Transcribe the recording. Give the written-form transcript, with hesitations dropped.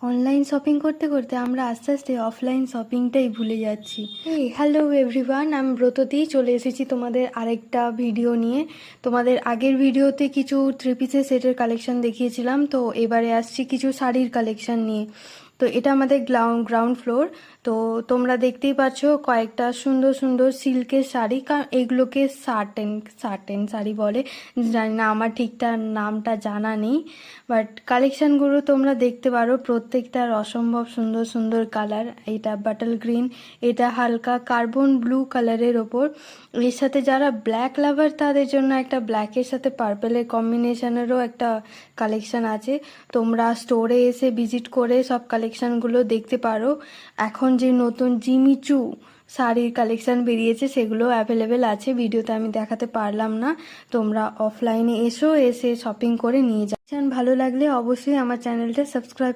Online shopping করতে করতে আমরা আস্তে আস্তে অফলাইন শপিংটাই ভুলে যাচ্ছি। এই হ্যালো এভরিওয়ান, আমি ব্রততেই চলে এসেছি তোমাদের আরেকটা ভিডিও নিয়ে। তোমাদের আগের ভিডিওতে কিছু থ্রি পিসের সেটের কালেকশন দেখিয়েছিলাম, তো এবারে আসছি কিছু শাড়ির কালেকশন নিয়ে। তো এটা আমাদের গ্রাউন্ড ফ্লোর। তো তোমরা দেখতেই পাচ্ছ কয়েকটা সুন্দর সুন্দর সিল্কের শাড়ি, কারণ এগুলোকে সার্টেন শাড়ি বলে, জানি না, আমার ঠিকঠাক নামটা জানা নেই। বাট কালেকশানগুলো তোমরা দেখতে পারো, প্রত্যেকটার অসম্ভব সুন্দর সুন্দর কালার। এটা বাটল গ্রিন, এটা হালকা কার্বন ব্লু কালারের ওপর। এর সাথে যারা ব্ল্যাক লাভার তাদের জন্য একটা ব্ল্যাকের সাথে পার্পেলের কম্বিনেশনেরও একটা কালেকশান আছে। তোমরা স্টোরে এসে ভিজিট করে সব কালেকশানগুলো দেখতে পারো। এখন যে নতুন জিমিচু শাড়ির কালেকশান বেরিয়েছে সেগুলো অ্যাভেলেবেল আছে, ভিডিওতে আমি দেখাতে পারলাম না। তোমরা অফলাইনে এসে শপিং করে নিয়ে যাও। ভালো লাগলে অবশ্যই আমার চ্যানেলটা সাবস্ক্রাইব